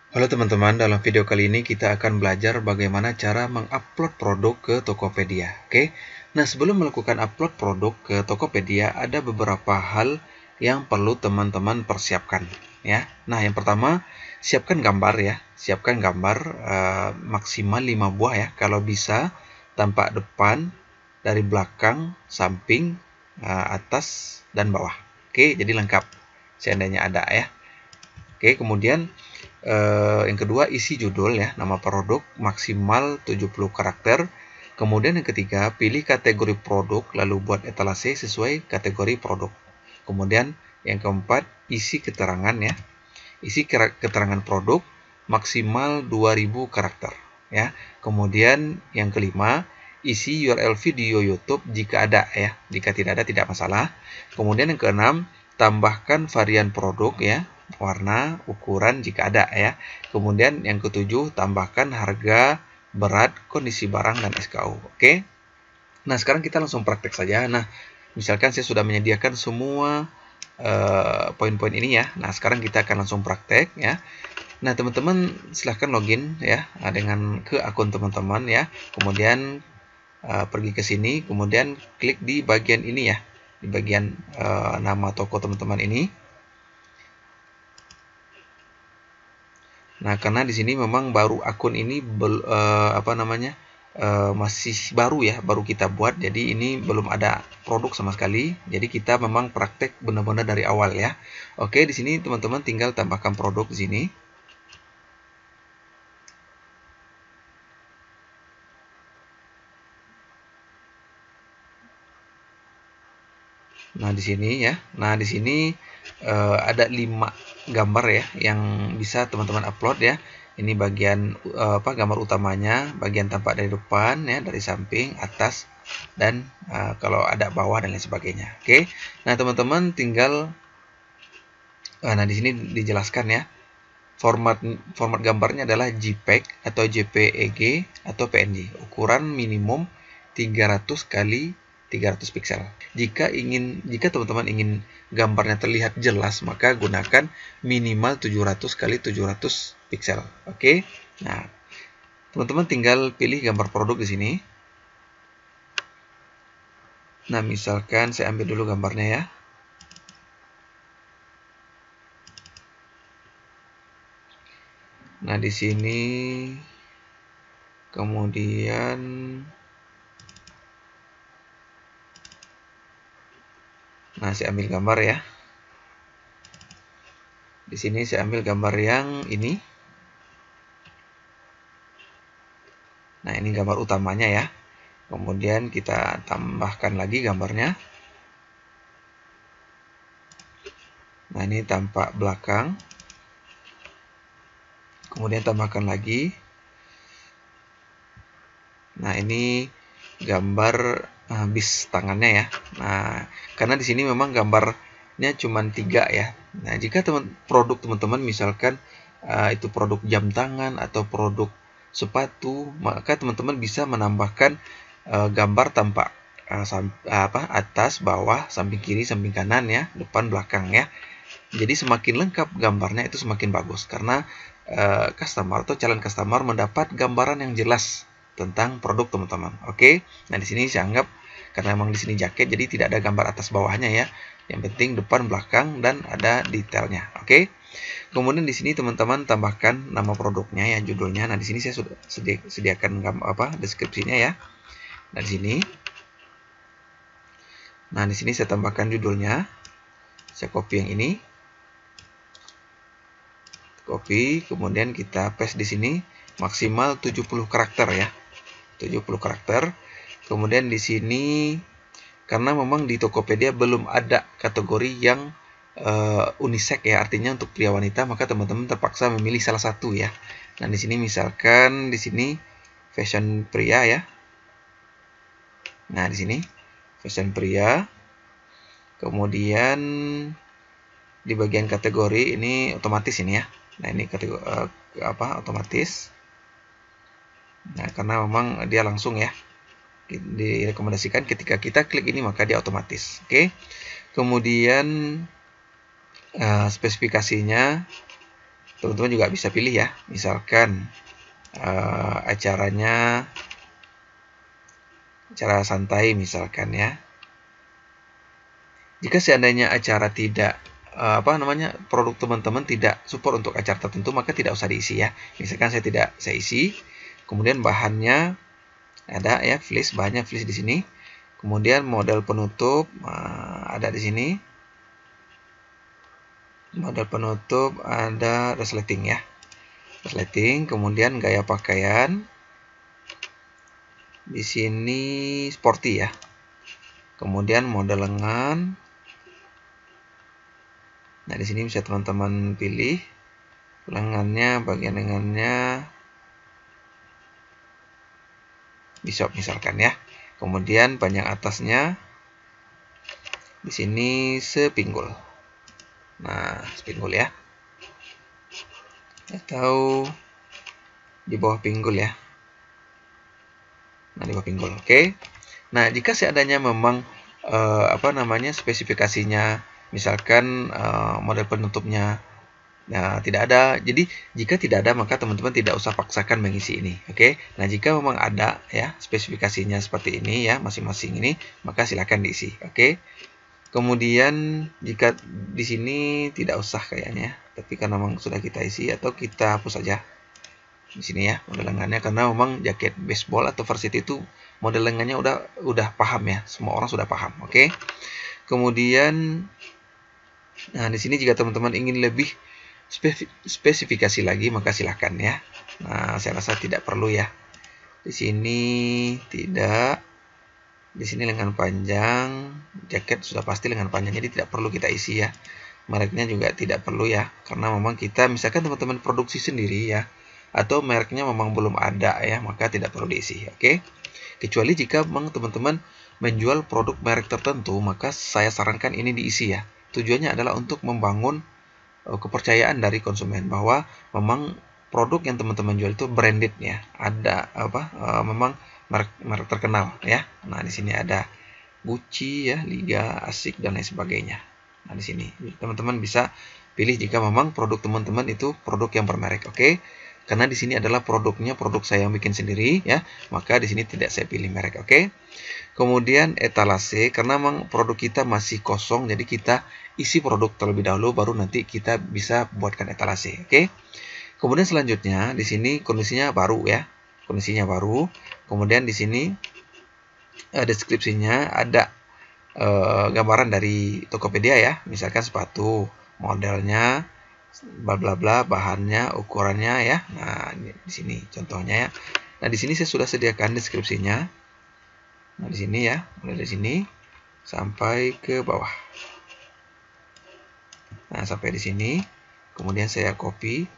Halo teman-teman, dalam video kali ini kita akan belajar bagaimana cara mengupload produk ke Tokopedia. Oke, nah sebelum melakukan upload produk ke Tokopedia, ada beberapa hal yang perlu teman-teman persiapkan. Ya, nah yang pertama, siapkan gambar ya, siapkan gambar maksimal 5 buah ya, kalau bisa tampak depan, dari belakang, samping, atas, dan bawah. Oke, jadi lengkap, seandainya ada ya. Oke, kemudian yang kedua, isi judul ya, nama produk maksimal 70 karakter. Kemudian yang ketiga, pilih kategori produk lalu buat etalase sesuai kategori produk. Kemudian yang keempat, isi keterangan ya. Isi keterangan produk maksimal 2000 karakter ya. Kemudian yang kelima, isi URL video YouTube jika ada ya. Jika tidak ada tidak masalah. Kemudian yang keenam, tambahkan varian produk ya, warna, ukuran jika ada ya. Kemudian yang ketujuh, tambahkan harga, berat, kondisi barang, dan SKU. Oke. Nah, sekarang kita langsung praktek saja. Nah, misalkan saya sudah menyediakan semua poin-poin ini ya. Nah, sekarang kita akan langsung praktek ya. Nah, teman-teman silahkan login ya dengan ke akun teman-teman ya. Kemudian pergi ke sini, kemudian klik di bagian ini ya, di bagian nama toko teman-teman ini. Nah, karena di sini memang baru akun ini masih baru ya, baru kita buat. Jadi ini belum ada produk sama sekali. Jadi kita memang praktek benar-benar dari awal ya. Oke, di sini teman-teman tinggal tambahkan produk di sini. Nah, di sini ya. Nah, di sini ada 5 gambar ya yang bisa teman-teman upload ya. Ini bagian gambar utamanya, bagian tampak dari depan ya, dari samping, atas, dan kalau ada bawah dan lain sebagainya. Oke. Nah, teman-teman tinggal nah di sini dijelaskan ya. Format gambarnya adalah JPEG atau JPEG atau PNG. Ukuran minimum 300 kali 300 pixel. Jika teman-teman ingin gambarnya terlihat jelas, maka gunakan minimal 700 kali 700 pixel. Oke. Nah, teman-teman tinggal pilih gambar produk di sini. Nah, misalkan saya ambil dulu gambarnya ya. Nah, di sini kemudian saya ambil gambar ya. Di sini saya ambil gambar yang ini. Nah, ini gambar utamanya ya. Kemudian kita tambahkan lagi gambarnya. Nah, ini tampak belakang. Kemudian tambahkan lagi. Nah, ini gambar bis tangannya ya. Nah, karena di sini memang gambarnya cuma 3 ya. Nah, jika produk teman-teman misalkan itu produk jam tangan atau produk sepatu, maka teman-teman bisa menambahkan gambar tampak atas, bawah, samping kiri, samping kanan ya, depan, belakang ya. Jadi semakin lengkap gambarnya itu semakin bagus karena customer atau calon customer mendapat gambaran yang jelas tentang produk teman-teman. Oke. Nah, di sini saya anggap karena memang di sini jaket jadi tidak ada gambar atas bawahnya ya. Yang penting depan, belakang, dan ada detailnya. Oke. Kemudian di sini teman-teman tambahkan nama produknya ya, judulnya. Nah, di sini saya sudah sediakan deskripsinya ya. Nah, di sini. Nah, di sini saya tambahkan judulnya. Saya copy yang ini. Copy, kemudian kita paste di sini maksimal 70 karakter ya. 70 karakter. Kemudian di sini karena memang di Tokopedia belum ada kategori yang unisex ya, artinya untuk pria wanita, maka teman-teman terpaksa memilih salah satu ya. Nah, di sini misalkan di sini fashion pria ya. Nah, di sini fashion pria. Kemudian di bagian kategori ini otomatis ini ya. Nah, ini kategori otomatis. Nah, karena memang dia langsung ya direkomendasikan ketika kita klik ini maka dia otomatis. Oke. Kemudian spesifikasinya teman-teman juga bisa pilih ya, misalkan acaranya acara santai misalkan ya. Jika seandainya acara tidak produk teman-teman tidak support untuk acara tertentu, maka tidak usah diisi ya. Misalkan saya isi. Kemudian bahannya ada ya, bahannya fleece di sini. Kemudian model penutup ada di sini. Model penutup ada resleting ya. Resleting, kemudian gaya pakaian. Di sini sporty ya. Kemudian model lengan. Nah, di sini bisa teman-teman pilih lengannya, bagian lengannya bishop misalkan ya. Kemudian panjang atasnya di sini sepinggul. Nah, sepinggul ya. Atau di bawah pinggul ya. Nah, di bawah pinggul. Oke. Nah, jika seadanya memang spesifikasinya misalkan model penutupnya tidak ada. Jadi jika tidak ada, maka teman-teman tidak usah paksakan mengisi ini. Oke. Nah, jika memang ada ya spesifikasinya seperti ini ya, masing-masing ini, maka silakan diisi. Oke. Kemudian jika di sini tidak usah kayaknya, tapi karena memang sudah kita isi, atau kita hapus saja di sini ya model lengannya, karena memang jaket baseball atau varsity itu model lengannya udah paham ya, semua orang sudah paham. Oke. Kemudian nah, di sini jika teman-teman ingin lebih spesifikasi lagi, maka silahkan ya. Nah, saya rasa tidak perlu ya. Di sini tidak. Di sini lengan panjang, jaket sudah pasti lengan panjang, jadi tidak perlu kita isi ya. Mereknya juga tidak perlu ya, karena memang kita misalkan teman-teman produksi sendiri ya, atau mereknya memang belum ada ya, maka tidak perlu diisi. Oke. Kecuali jika memang teman-teman menjual produk merek tertentu, maka saya sarankan ini diisi ya. Tujuannya adalah untuk membangun kepercayaan dari konsumen bahwa memang produk yang teman-teman jual itu branded ya, ada memang merek terkenal ya. Nah, di sini ada Gucci ya, Liga, Asik dan lain sebagainya. Nah, di sini teman-teman bisa pilih jika memang produk teman-teman itu produk yang bermerek. Oke. Karena di sini adalah produk saya yang bikin sendiri ya, maka di sini tidak saya pilih merek. Oke. Kemudian etalase, karena memang produk kita masih kosong, jadi kita isi produk terlebih dahulu, baru nanti kita bisa buatkan etalase. Oke. Kemudian selanjutnya di sini kondisinya baru ya, kondisinya baru. Kemudian di sini deskripsinya ada gambaran dari Tokopedia ya, misalkan sepatu, modelnya, bla bla bla, bahannya, ukurannya ya. Nah, di sini contohnya ya. Nah, di sini saya sudah sediakan deskripsinya. Nah, di sini ya, mulai dari sini sampai ke bawah. Nah, sampai di sini. Kemudian saya copy.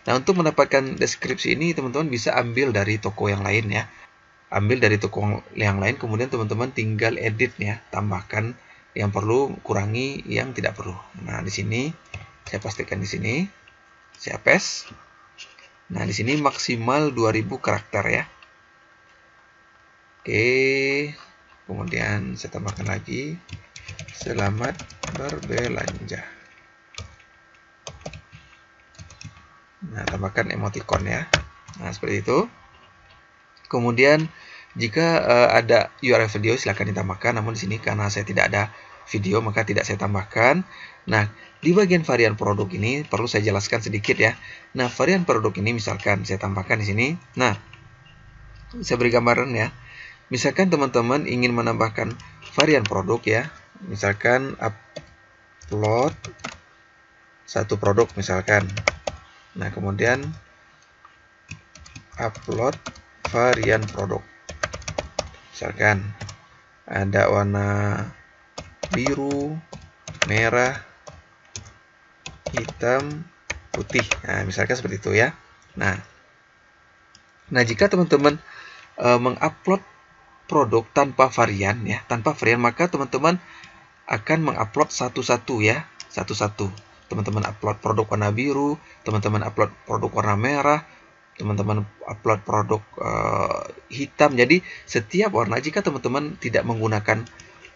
Nah, untuk mendapatkan deskripsi ini teman-teman bisa ambil dari toko yang lain ya. Ambil dari toko yang lain, kemudian teman-teman tinggal edit ya, tambahkan yang perlu, kurangi yang tidak perlu. Nah, di sini saya pastikan di sini saya paste. Nah, di sini maksimal 2000 karakter ya. Oke. Kemudian saya tambahkan lagi selamat berbelanja. Nah, tambahkan emoticon ya. Nah, seperti itu. Kemudian jika ada URL video silahkan ditambahkan, namun di sini karena saya tidak ada video maka tidak saya tambahkan. Nah, di bagian varian produk ini perlu saya jelaskan sedikit ya. Nah, varian produk ini misalkan saya tambahkan di sini. Nah, saya beri gambaran ya. Misalkan teman-teman ingin menambahkan varian produk ya. Misalkan upload satu produk misalkan. Nah, kemudian upload varian produk. Misalkan ada warna biru, merah, hitam, putih. Nah, misalkan seperti itu ya. Nah jika teman-teman mengupload produk tanpa varian ya, maka teman-teman akan mengupload satu-satu ya, satu-satu. Teman-teman upload produk warna biru, teman-teman upload produk warna merah, teman-teman upload produk hitam. Jadi setiap warna, jika teman-teman tidak menggunakan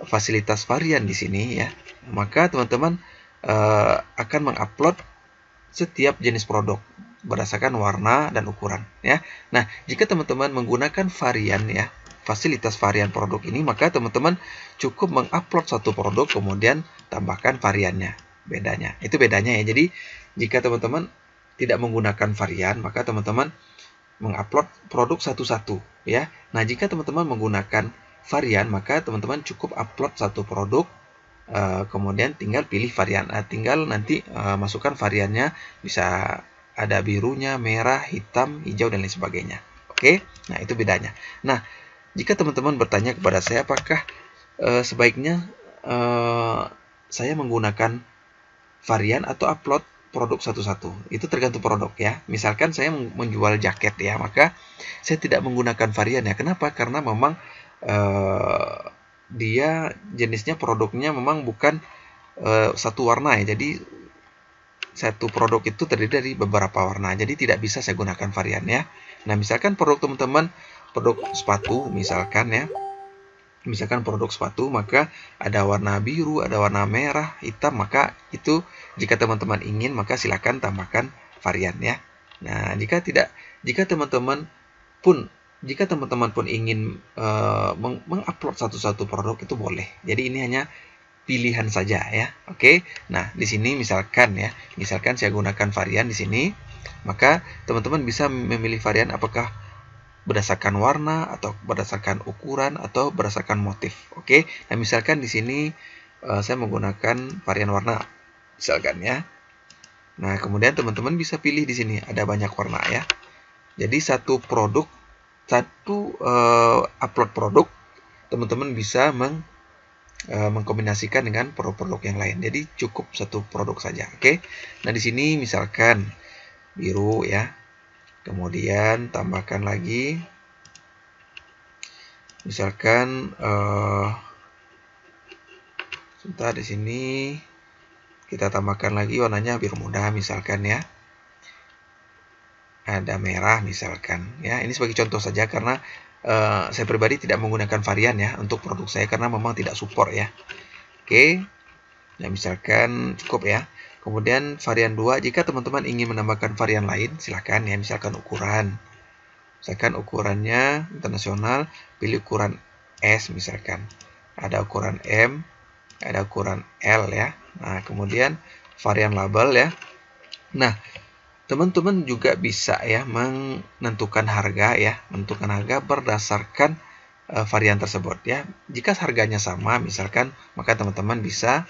fasilitas varian di sini ya, maka teman-teman akan mengupload setiap jenis produk berdasarkan warna dan ukuran ya. Nah, jika teman-teman menggunakan varian ya, fasilitas varian produk ini, maka teman-teman cukup mengupload satu produk kemudian tambahkan variannya. Itu bedanya ya. Jadi, jika teman-teman tidak menggunakan varian, maka teman-teman mengupload produk satu-satu ya. Nah, jika teman-teman menggunakan varian, maka teman-teman cukup upload satu produk, kemudian tinggal pilih varian, tinggal nanti masukkan variannya, bisa ada birunya, merah, hitam, hijau, dan lain sebagainya. Oke, nah itu bedanya. Nah, jika teman-teman bertanya kepada saya apakah sebaiknya saya menggunakan varian atau upload produk satu-satu, itu tergantung produk ya. Misalkan saya menjual jaket ya, maka saya tidak menggunakan varian ya. Kenapa? Karena memang dia jenisnya, produknya memang bukan satu warna ya. Jadi satu produk itu terdiri dari beberapa warna. Jadi tidak bisa saya gunakan varian ya. Nah, misalkan produk teman-teman produk sepatu misalkan ya. Misalkan produk sepatu, maka ada warna biru, ada warna merah, hitam, maka itu jika teman-teman ingin, maka silakan tambahkan varian ya. Nah, jika teman-teman pun ingin mengupload satu-satu produk, itu boleh. Jadi ini hanya pilihan saja ya. Oke. Nah, di sini misalkan saya gunakan varian di sini, maka teman-teman bisa memilih varian apakah berdasarkan warna atau berdasarkan ukuran atau berdasarkan motif. Oke. Nah, misalkan di sini saya menggunakan varian warna misalkan ya. Nah, kemudian teman-teman bisa pilih di sini ada banyak warna ya. Jadi satu upload produk, teman-teman bisa mengkombinasikan dengan produk-produk yang lain. Jadi cukup satu produk saja. Oke. Nah, di sini misalkan biru ya. Kemudian tambahkan lagi, misalkan sebentar, di sini kita tambahkan lagi warnanya biru muda misalkan ya. Ada merah misalkan ya. Ini sebagai contoh saja karena saya pribadi tidak menggunakan varian ya untuk produk saya karena memang tidak support ya. Oke. Nah, misalkan cukup ya. Kemudian varian 2, jika teman-teman ingin menambahkan varian lain, silakan ya. Misalkan ukurannya internasional, pilih ukuran S misalkan. Ada ukuran M, ada ukuran L ya. Nah, kemudian varian label ya. Nah, teman-teman juga bisa ya menentukan harga berdasarkan varian tersebut ya. Jika harganya sama misalkan, maka teman-teman bisa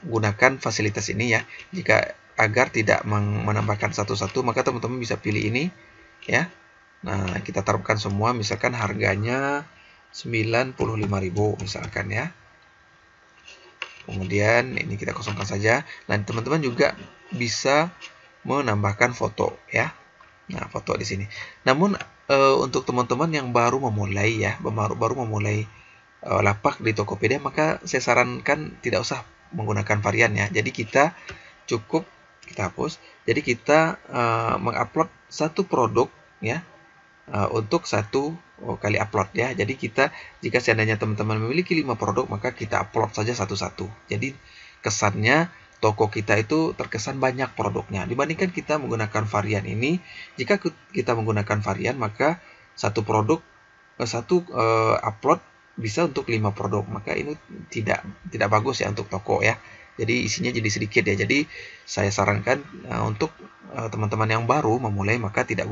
gunakan fasilitas ini ya. Jika agar tidak menambahkan satu-satu, maka teman-teman bisa pilih ini ya. Nah, kita taruhkan semua, misalkan harganya 95.000 misalkan ya. Kemudian ini kita kosongkan saja. Nah, teman-teman juga bisa menambahkan foto ya. Nah, foto di sini. Namun untuk teman-teman yang baru memulai lapak di Tokopedia, maka saya sarankan tidak usah menggunakan varian ya. Jadi kita hapus. Jadi kita mengupload satu produk ya, untuk satu kali upload ya. Jadi jika seandainya teman-teman memiliki 5 produk, maka kita upload saja satu-satu. Jadi kesannya toko kita itu terkesan banyak produknya dibandingkan kita menggunakan varian ini. Jika kita menggunakan varian, maka satu upload bisa untuk 5 produk, maka ini tidak bagus ya untuk toko ya. Jadi isinya jadi sedikit ya. Jadi saya sarankan untuk teman-teman yang baru memulai, maka tidak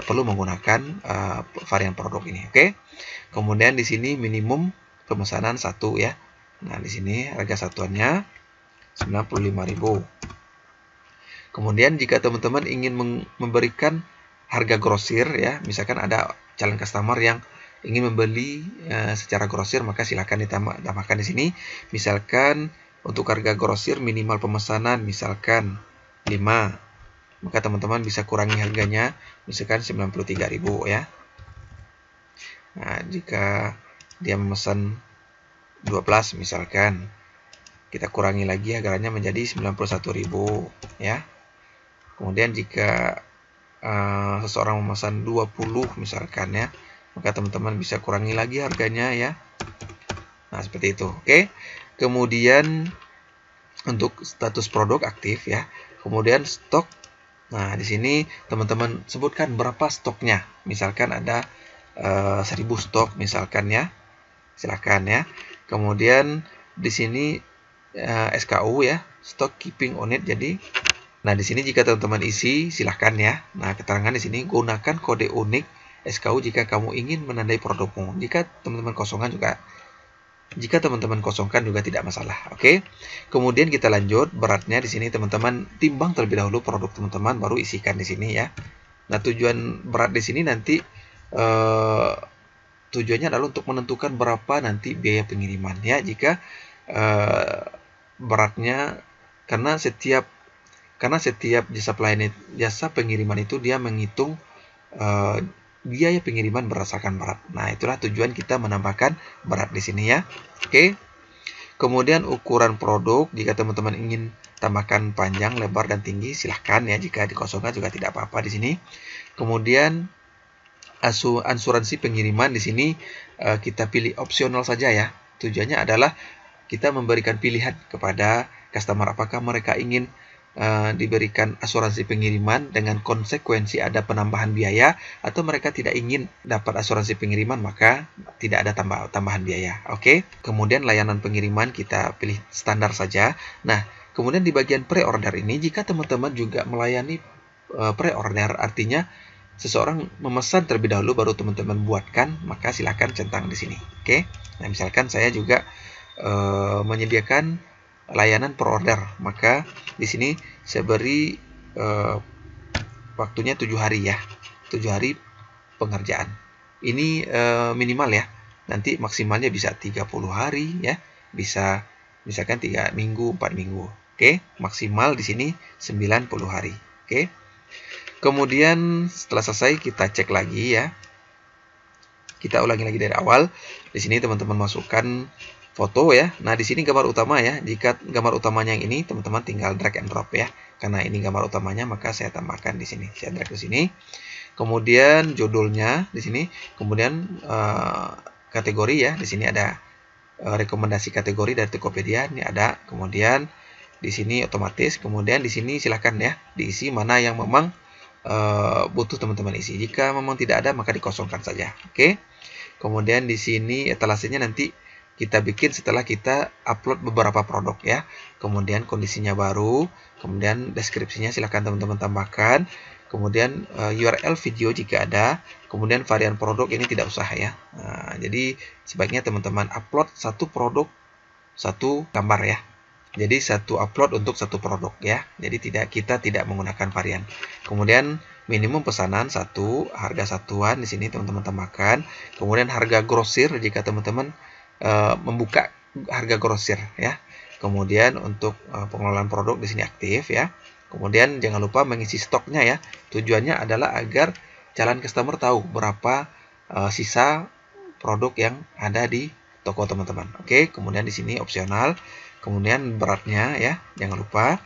perlu menggunakan varian produk ini. Oke. Kemudian di sini minimum pemesanan 1 ya. Nah, di sini harga satuannya 95.000. Kemudian jika teman-teman ingin memberikan harga grosir ya, misalkan ada calon customer yang ingin membeli secara grosir, maka silakan ditambahkan di sini. Misalkan untuk harga grosir minimal pemesanan misalkan 5, maka teman-teman bisa kurangi harganya misalkan 93.000 ya. Nah, jika dia memesan 12 misalkan, kita kurangi lagi harganya menjadi 91.000 ya. Kemudian jika seseorang memesan 20 misalkan ya, maka teman-teman bisa kurangi lagi harganya ya. Nah, seperti itu. Oke. Kemudian untuk status produk aktif ya. Kemudian stok. Nah, di sini teman-teman sebutkan berapa stoknya. Misalkan ada 1000 stok misalkan ya. Silakan ya. Kemudian di sini SKU ya, stock keeping unit. Jadi nah, di sini jika teman-teman isi, silahkan ya. Nah, keterangan di sini gunakan kode unik SKU jika kamu ingin menandai produkmu. Jika teman-teman kosongkan juga tidak masalah. Oke. Kemudian kita lanjut, beratnya di sini teman-teman timbang terlebih dahulu produk teman-teman, baru isikan di sini ya. Nah, tujuan berat di sini nanti tujuannya adalah untuk menentukan berapa nanti biaya pengiriman ya. Jika beratnya karena setiap jasa pengiriman itu dia menghitung biaya pengiriman berdasarkan berat. Nah, itulah tujuan kita menambahkan berat di sini ya. Oke. Kemudian ukuran produk, jika teman-teman ingin tambahkan panjang, lebar, dan tinggi, silahkan ya. Jika dikosongkan juga tidak apa-apa di sini. Kemudian asuransi pengiriman di sini kita pilih opsional saja ya. Tujuannya adalah kita memberikan pilihan kepada customer apakah mereka ingin diberikan asuransi pengiriman dengan konsekuensi ada penambahan biaya, atau mereka tidak ingin dapat asuransi pengiriman maka tidak ada tambahan biaya. Oke. Kemudian layanan pengiriman kita pilih standar saja. Nah, kemudian di bagian pre-order ini, jika teman-teman juga melayani pre-order, artinya seseorang memesan terlebih dahulu baru teman-teman buatkan, maka silakan centang di sini. Oke. Nah, misalkan saya juga menyediakan layanan per order, maka di sini saya beri waktunya 7 hari ya, 7 hari pengerjaan. Ini minimal ya, nanti maksimalnya bisa 30 hari ya, bisa misalkan 3 minggu, 4 minggu. Oke, maksimal di sini 90 hari. Oke. Kemudian setelah selesai kita cek lagi ya. Kita ulangi lagi dari awal. Di sini teman-teman masukkan foto ya. Nah, di sini gambar utama ya. Jika gambar utamanya yang ini, teman-teman tinggal drag and drop ya. Karena ini gambar utamanya, maka saya tambahkan di sini. Saya drag ke sini. Kemudian judulnya di sini. Kemudian kategori ya. Di sini ada rekomendasi kategori dari Tokopedia. Ini ada. Kemudian di sini otomatis. Kemudian di sini silakan ya diisi mana yang memang butuh teman-teman isi. Jika memang tidak ada, maka dikosongkan saja. Oke. Kemudian di sini etalasenya nanti kita bikin setelah kita upload beberapa produk ya. Kemudian kondisinya baru, kemudian deskripsinya silahkan teman-teman tambahkan. Kemudian URL video jika ada. Kemudian varian produk ini tidak usah ya. Nah, jadi sebaiknya teman-teman upload satu produk, satu gambar ya. Jadi satu upload untuk satu produk ya. Jadi kita tidak menggunakan varian. Kemudian minimum pesanan 1, harga satuan di sini teman-teman tambahkan. Kemudian harga grosir jika teman-teman membuka harga grosir ya. Kemudian untuk pengelolaan produk di sini aktif ya. Kemudian jangan lupa mengisi stoknya ya. Tujuannya adalah agar calon customer tahu berapa sisa produk yang ada di toko teman-teman. Oke, kemudian di sini opsional. Kemudian beratnya ya, jangan lupa.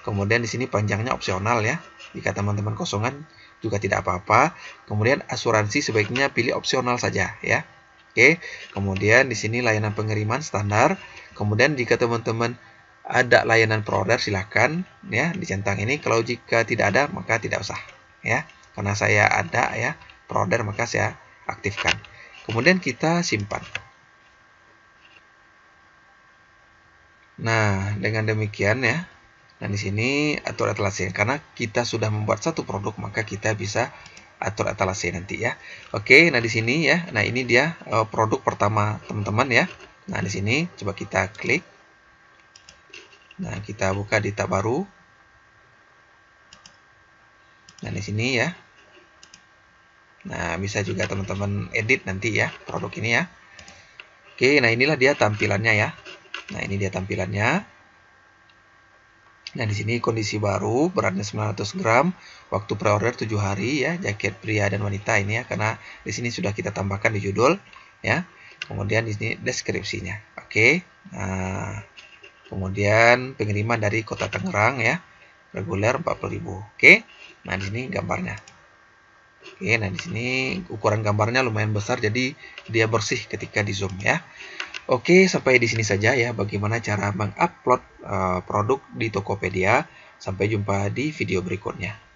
Kemudian di sini panjangnya opsional ya. Jika teman-teman kosongan juga tidak apa-apa. Kemudian asuransi sebaiknya pilih opsional saja ya. Oke, kemudian di sini layanan pengiriman standar. Kemudian jika teman-teman ada layanan per order silahkan ya dicentang ini. Kalau jika tidak ada maka tidak usah ya. Karena saya ada ya per order maka saya aktifkan. Kemudian kita simpan. Nah, dengan demikian ya. Nah, di sini atur etalase. Karena kita sudah membuat satu produk maka kita bisa atur etalase nanti ya. Oke, nah di sini ya. Nah, ini dia produk pertama teman-teman ya. Nah, di sini coba kita klik. Nah, kita buka di tab baru. Nah, di sini ya. Nah, bisa juga teman-teman edit nanti ya produk ini ya. Oke, nah inilah dia tampilannya ya. Nah, ini dia tampilannya. Nah, di sini kondisi baru, beratnya 900 gram, waktu pre-order 7 hari ya, jaket pria dan wanita ini ya, karena di sini sudah kita tambahkan di judul ya. Kemudian di sini deskripsinya. Oke. Nah, kemudian pengiriman dari Kota Tangerang ya, reguler 40.000. Oke. Nah, di sini gambarnya. Oke, nah di sini ukuran gambarnya lumayan besar, jadi dia bersih ketika di zoom ya. Oke, sampai di sini saja ya bagaimana cara mengupload produk di Tokopedia. Sampai jumpa di video berikutnya.